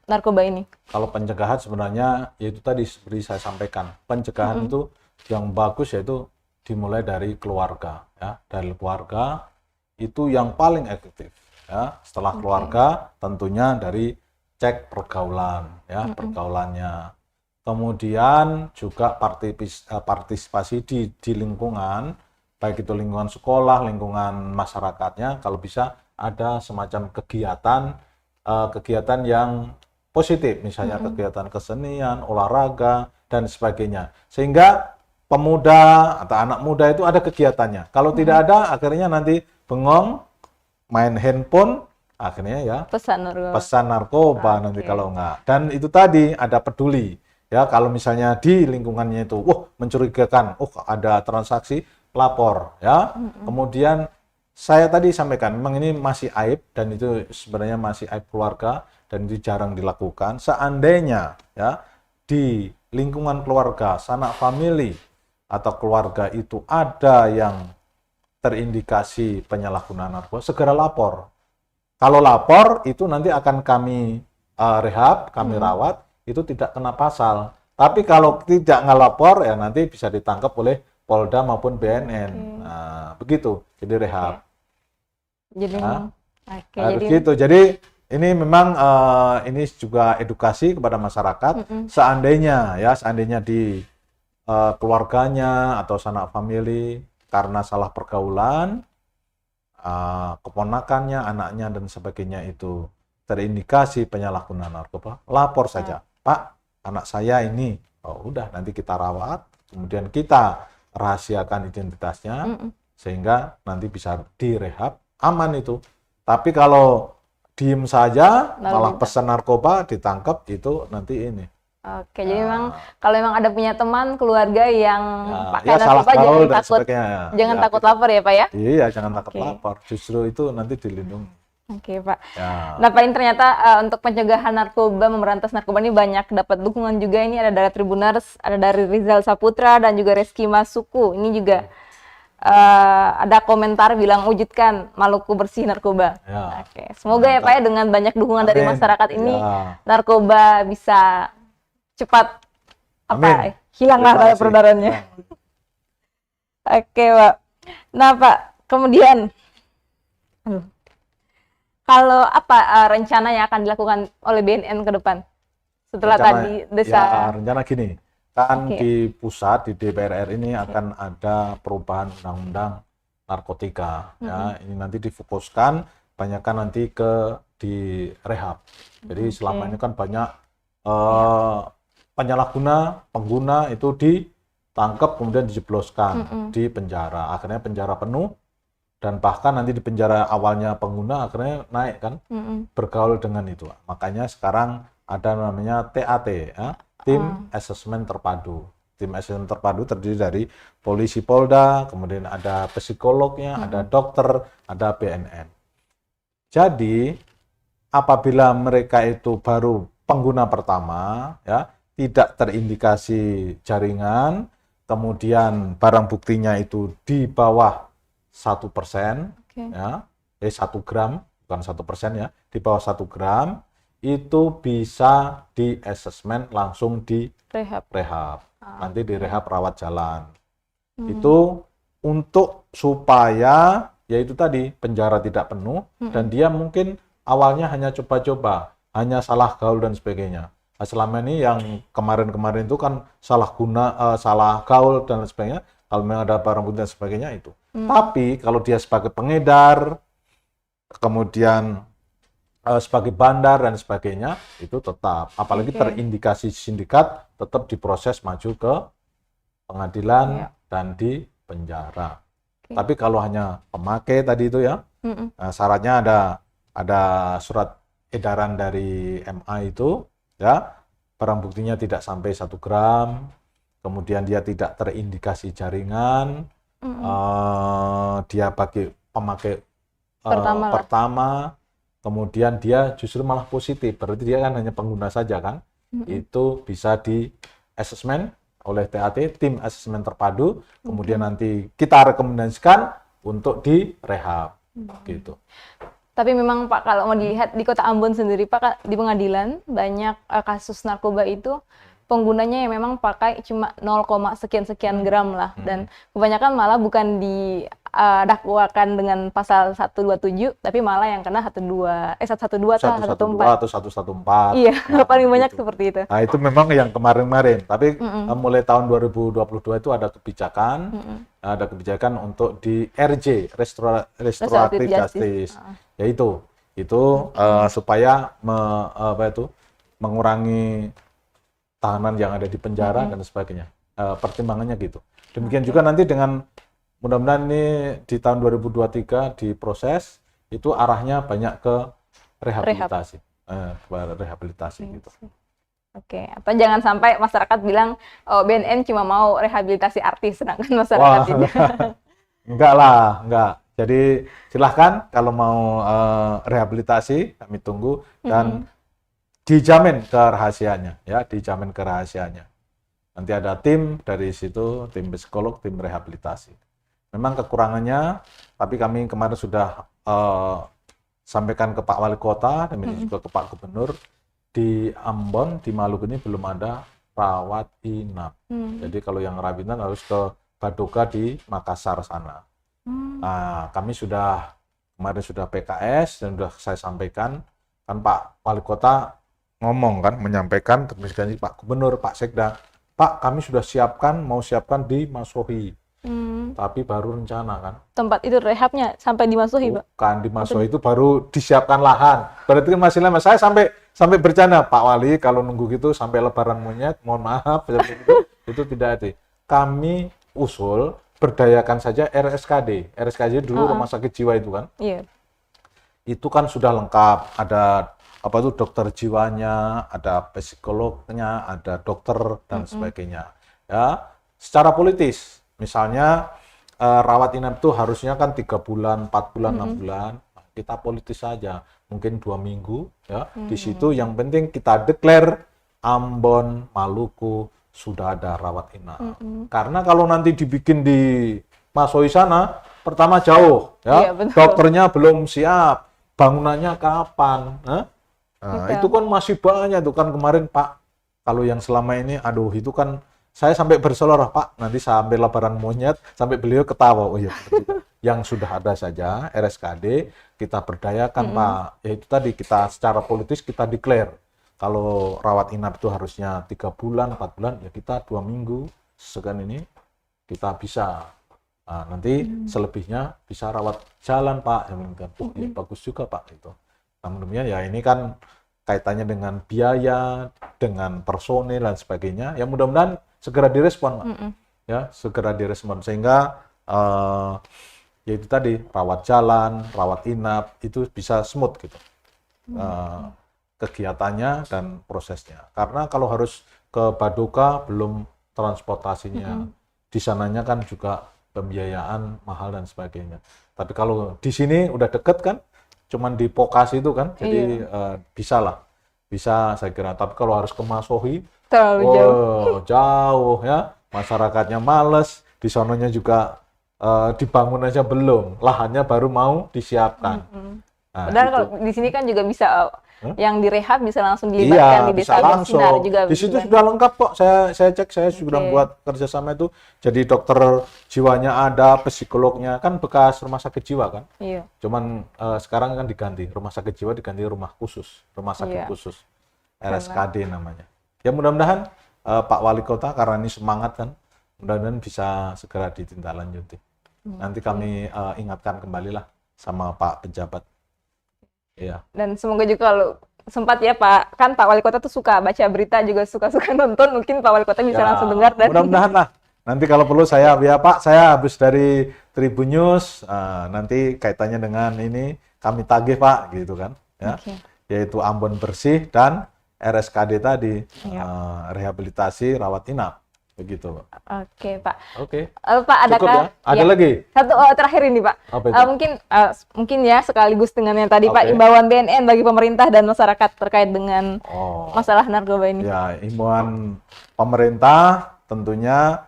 narkoba ini? Kalau pencegahan sebenarnya yaitu tadi seperti saya sampaikan, pencegahan itu yang bagus yaitu dimulai dari keluarga, ya. Dari keluarga itu yang paling efektif, ya. Setelah keluarga tentunya dari cek pergaulan, ya, pergaulannya. Kemudian juga partisipasi di lingkungan, baik itu lingkungan sekolah, lingkungan masyarakatnya, kalau bisa ada semacam kegiatan yang positif, misalnya kegiatan kesenian, olahraga, dan sebagainya. Sehingga pemuda atau anak muda itu ada kegiatannya. Kalau tidak ada, akhirnya nanti bengong, main handphone, akhirnya ya pesan narkoba nanti kalau enggak. Dan itu tadi ada peduli. Ya, kalau misalnya di lingkungannya itu, mencurigakan, ada transaksi, lapor. Ya. Kemudian saya tadi sampaikan, memang ini masih aib, dan itu sebenarnya masih aib keluarga, dan itu jarang dilakukan. Seandainya ya di lingkungan keluarga, sanak famili atau keluarga itu ada yang terindikasi penyalahgunaan narkoba, segera lapor. Kalau lapor itu nanti akan kami rehab, kami rawat, itu tidak kena pasal. Tapi kalau tidak ngelapor ya nanti bisa ditangkap oleh Polda maupun BNN. Nah, begitu. Jadi rehab. Begitu. Jadi ini memang ini juga edukasi kepada masyarakat. Seandainya di keluarganya atau sanak famili karena salah pergaulan, keponakannya, anaknya dan sebagainya itu terindikasi penyalahgunaan narkoba, lapor saja, Pak, anak saya ini, udah nanti kita rawat, kemudian kita rahasiakan identitasnya sehingga nanti bisa direhab, aman itu. Tapi kalau diem saja, malah pesan narkoba, ditangkap, itu nanti ini. Oke, jadi memang kalau memang ada punya teman, keluarga yang pakai narkoba, jangan takut lapor ya Pak ya? Iya, jangan takut lapor, justru itu nanti dilindungi. Oke Pak. Nah Pak, ini ternyata untuk pencegahan narkoba, memberantas narkoba ini banyak dapat dukungan juga. Ini ada dari Tribuners, ada dari Rizal Saputra, dan juga Reski Masuku. Ini juga ada komentar bilang wujudkan Maluku bersih narkoba. Oke, semoga ya Pak ya dengan banyak dukungan dari masyarakat ini narkoba bisa cepat hilanglah rasa peredarannya. Oke Pak. Nah Pak, kemudian kalau rencana yang akan dilakukan oleh BNN ke depan setelah tadi desa? Rencana gini. Kan di pusat, di DPR RI ini akan ada perubahan undang-undang narkotika. Ya, ini nanti difokuskan, banyakkan nanti di rehab. Jadi selama ini kan banyak pengguna itu ditangkap kemudian dijebloskan di penjara. Akhirnya penjara penuh, dan bahkan nanti di penjara awalnya pengguna akhirnya naik kan, bergaul dengan itu. Makanya sekarang ada namanya TAT, ya. Tim Asesmen Terpadu. Tim Asesmen Terpadu terdiri dari polisi Polda, kemudian ada psikolognya, ada dokter, ada BNN. Jadi apabila mereka itu baru pengguna pertama, ya, tidak terindikasi jaringan, kemudian barang buktinya itu di bawah 1%, Oke. ya, 1 gram, bukan 1% ya, di bawah 1 gram, itu bisa di asesmen langsung di Rehab. rehab. Ah, Nanti di rehab rawat jalan. Hmm. Itu untuk supaya yaitu tadi penjara tidak penuh dan dia mungkin awalnya hanya coba-coba, hanya salah gaul dan sebagainya. Nah, selama ini yang kemarin-kemarin itu kan salah gaul dan sebagainya. Kalau memang ada barang bukti dan sebagainya itu. Tapi kalau dia sebagai pengedar, kemudian sebagai bandar dan sebagainya, itu tetap. Apalagi terindikasi sindikat, tetap diproses maju ke pengadilan dan di penjara. Tapi kalau hanya pemakai tadi itu ya, syaratnya ada surat edaran dari MA itu, ya, barang buktinya tidak sampai 1 gram, kemudian dia tidak terindikasi jaringan, dia bagi pemakai pertama, kemudian dia justru malah positif, berarti dia kan hanya pengguna saja kan, itu bisa di asesmen oleh TAT, tim asesmen terpadu, kemudian nanti kita rekomendasikan untuk di rehab, gitu. Tapi memang Pak, kalau mau dilihat di Kota Ambon sendiri Pak, di pengadilan banyak kasus narkoba itu penggunanya yang memang pakai cuma 0, sekian gram lah, dan kebanyakan malah bukan didakwakan dengan pasal 127, tapi malah yang kena 112 atau 114. Iya, Nah, paling banyak gitu. seperti itu. Nah, itu memang yang kemarin-kemarin, tapi mulai tahun 2022 itu ada kebijakan untuk di RJ, Restorative Justice. Yaitu supaya mengurangi tahanan yang ada di penjara dan sebagainya. Pertimbangannya gitu. Demikian juga nanti dengan mudah-mudahan ini di tahun 2023 diproses, itu arahnya banyak ke rehabilitasi. Gitu. Oke, atau jangan sampai masyarakat bilang, oh, BNN cuma mau rehabilitasi artis, sedangkan masyarakat tidak. Enggak lah, enggak. Jadi silahkan kalau mau rehabilitasi, kami tunggu dan dijamin kerahasiaannya, ya, dijamin kerahasiaannya. Nanti ada tim dari situ, tim psikolog, tim rehabilitasi. Memang kekurangannya, tapi kami kemarin sudah sampaikan ke Pak Wali Kota dan juga ke Pak Gubernur, di Ambon, di Maluku ini belum ada rawat inap. Jadi kalau yang rawat inap harus ke Badoka di Makassar sana. Nah, kami kemarin sudah PKS dan sudah saya sampaikan, kan Pak Wali Kota ngomong kan, menyampaikan terus Pak Gubernur, Pak Sekda, Pak, kami sudah mau siapkan di Masohi. Tapi baru rencana kan. Tempat itu rehabnya sampai di Masohi, Pak? Bukan, di Masohi itu baru disiapkan lahan. Berarti kan masih lama. Saya sampai bercanda, Pak Wali, kalau nunggu gitu sampai lebaran monyet, mohon maaf, itu tidak ada. Kami usul berdayakan saja RSKD. RSKD dulu rumah sakit jiwa itu kan. Iya. Itu kan sudah lengkap, ada dokter jiwanya, ada psikolognya, ada dokter dan sebagainya. Ya, secara politis, misalnya rawat inap itu harusnya kan 3 bulan, 4 bulan, 6 bulan. Kita politis saja, mungkin 2 minggu. Ya, di situ yang penting kita declare Ambon, Maluku sudah ada rawat inap. Karena kalau nanti dibikin di Masohi sana, pertama jauh, ya, iya, dokternya belum siap, bangunannya kapan? Nah, itu kan masih banyak tuh kan kemarin Pak. Kalau yang selama ini, aduh itu kan saya sampai berseloroh, Pak, nanti sampai lebaran monyet, sampai beliau ketawa. Oh iya, yang sudah ada saja RSKD kita berdayakan, Pak. Yaitu tadi kita secara politis kita declare kalau rawat inap itu harusnya 3 bulan, 4 bulan, ya kita 2 minggu segan ini kita bisa. Nah, nanti selebihnya bisa rawat jalan, Pak. Oh, ya, bagus juga, Pak, itu. Namun demikian ya ini kan kaitannya dengan biaya, dengan personil dan sebagainya. Ya mudah-mudahan segera direspon, Pak. Ya, segera direspon sehingga yaitu tadi rawat jalan, rawat inap itu bisa smooth gitu. Kegiatannya dan prosesnya. Karena kalau harus ke Badoka belum transportasinya. Di sananya kan juga pembiayaan mahal dan sebagainya. Tapi kalau di sini udah deket kan, cuman di Pokasi itu kan, jadi bisa saya kira. Tapi kalau harus ke Masohi, Terlalu jauh. jauh ya, masyarakatnya males, di sononya juga dibangun aja belum, lahannya baru mau disiapkan. Nah, Padahal itu. kalau di sini kan juga bisa yang direhab bisa langsung Iya, dilibatkan di bisa desa bersinar langsung. juga. Di situ bukan? sudah lengkap kok. Saya cek, saya sudah Oke. buat kerjasama itu. Jadi dokter jiwanya ada, psikolognya kan bekas rumah sakit jiwa kan. Iya. Cuman sekarang kan diganti rumah sakit jiwa diganti rumah khusus, rumah sakit Iya. khusus, RSKD namanya. Ya mudah-mudahan Pak Wali Kota karena ini semangat kan, mudah-mudahan bisa segera ditindaklanjuti. Nanti kami ingatkan kembali lah sama Pak pejabat. Iya. Dan semoga juga kalau sempat ya Pak, kan Pak Wali Kota tuh suka baca berita juga suka-suka nonton, mungkin Pak Wali Kota bisa Ya, langsung dengar dan mudah-mudahan lah. Nanti kalau perlu saya, ya Pak, saya habis dari Tribun News, nanti kaitannya dengan ini kami tagih Pak, gitu kan, ya, Oke. yaitu Ambon Bersih dan RSKD tadi, Iya. rehabilitasi rawat inap, begitu. Oke Pak. Oke, Pak, cukup adakah ya? Ada ya, lagi? satu terakhir ini Pak. Apa itu? Mungkin ya sekaligus dengan yang tadi Pak, Oke. imbauan BNN bagi pemerintah dan masyarakat terkait dengan Oh, masalah narkoba ini. ya, himbauan pemerintah tentunya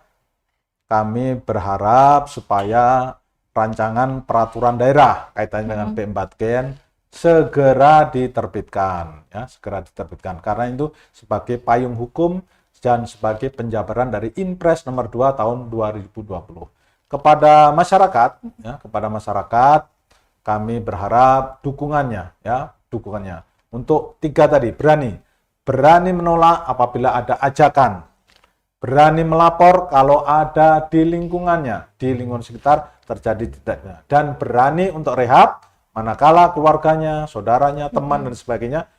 kami berharap supaya rancangan peraturan daerah kaitannya dengan P4GN segera diterbitkan, ya, segera diterbitkan. Karena itu sebagai payung hukum dan sebagai penjabaran dari Inpres nomor 2 tahun 2020. Kepada masyarakat, kami berharap dukungannya, ya, dukungannya. Untuk 3 tadi, berani menolak apabila ada ajakan, berani melapor kalau ada di lingkungannya, di lingkungan sekitar terjadi tidaknya, dan berani untuk rehab manakala keluarganya, saudaranya, teman dan sebagainya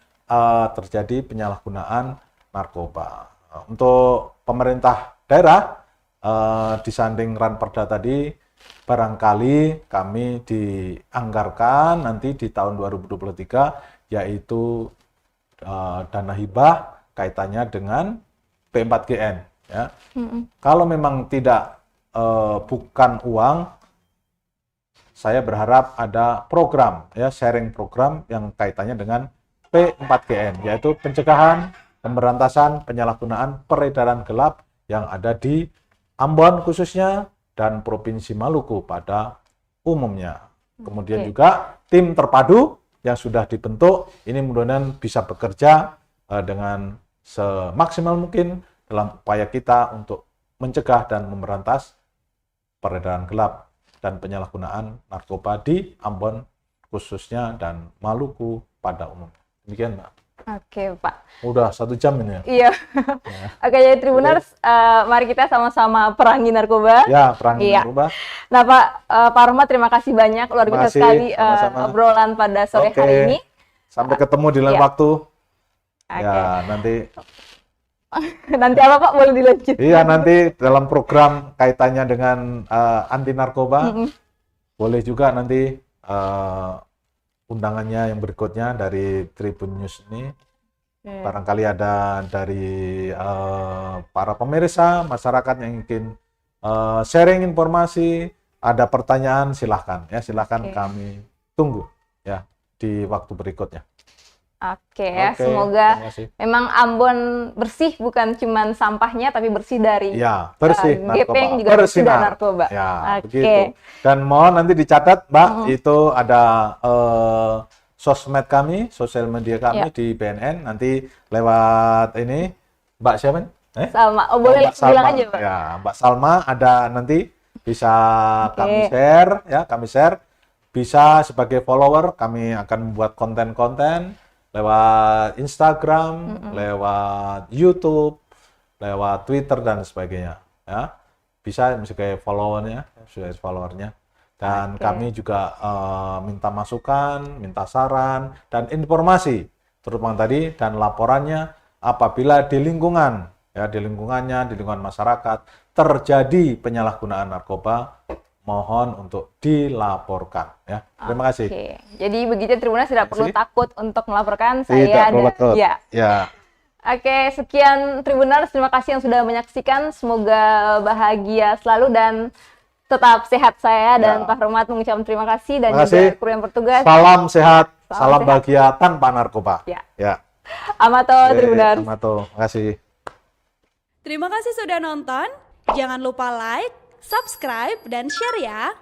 terjadi penyalahgunaan narkoba. Untuk pemerintah daerah di samping Ranperda tadi, barangkali kami dianggarkan nanti di tahun 2023 yaitu dana hibah kaitannya dengan P4GN. Ya. Kalau memang tidak bukan uang, saya berharap ada program, ya, sharing program yang kaitannya dengan P4GN, yaitu pencegahan, pemberantasan, penyalahgunaan, peredaran gelap yang ada di Ambon khususnya dan Provinsi Maluku pada umumnya. Kemudian juga tim terpadu yang sudah dibentuk, ini mudah-mudahan bisa bekerja dengan semaksimal mungkin dalam upaya kita untuk mencegah dan memberantas peredaran gelap dan penyalahgunaan narkoba di Ambon khususnya dan Maluku pada umum. Demikian, Mbak. Oke Pak. Udah 1 jam ini ya? Iya. Oke, jadi Tribuners, mari kita sama-sama perangi narkoba. Ya, perangi Iya. narkoba. Nah Pak Rahmat, terima kasih banyak, luar Terima biasa kasih, sekali sama-sama. obrolan pada sore Oke. hari ini. Sampai ketemu di lain Iya. waktu. Oke. Ya, nanti Nanti apa Pak, boleh dilanjut? iya nanti dalam program kaitannya dengan anti narkoba, boleh juga nanti undangannya yang berikutnya dari Tribun News ini. Barangkali ada dari para pemirsa, masyarakat yang ingin sharing informasi, ada pertanyaan, silahkan ya, silahkan Oke. kami tunggu ya di waktu berikutnya. Oke ya, Oke, semoga terima kasih. memang Ambon bersih, bukan cuman sampahnya, tapi bersih dari Ya, bersih gepeng narkoba, juga bersih dari bersinar. narkoba. Ya, Oke. begitu. Dan mohon nanti dicatat, Mbak, itu ada sosmed kami, sosial media kami Ya. di BNN. Nanti lewat ini, Mbak siapa? Sama, boleh Mbak Salma. bilang aja Pak. Ya, Mbak Salma ada nanti bisa Oke. kami share, ya, kami share. Bisa sebagai follower, kami akan membuat konten-konten lewat Instagram, lewat YouTube, lewat Twitter dan sebagainya. Ya, bisa sebagai followernya, sebagai followernya. Dan Oke. kami juga minta masukan, minta saran dan informasi, terutama tadi dan laporannya apabila di lingkungan, ya, di lingkungannya, di lingkungan masyarakat terjadi penyalahgunaan narkoba, mohon untuk dilaporkan, ya. Terima kasih. Oke, jadi begitu Tribuners, tidak perlu Terima takut untuk melaporkan. Tidak Saya perlu ada, takut. ya. Ya. Oke, sekian Tribuners, terima kasih yang sudah menyaksikan. Semoga bahagia selalu dan tetap sehat. Saya dan Ya. Pak Rahmat mengucapkan terima kasih dan Terima juga kasih. kru yang bertugas. Salam sehat Salam sehat. bahagia tanpa narkoba. Ya. Ya. Amato Tribuners. Amato, makasih. Terima kasih sudah nonton. Jangan lupa like, subscribe, dan share ya.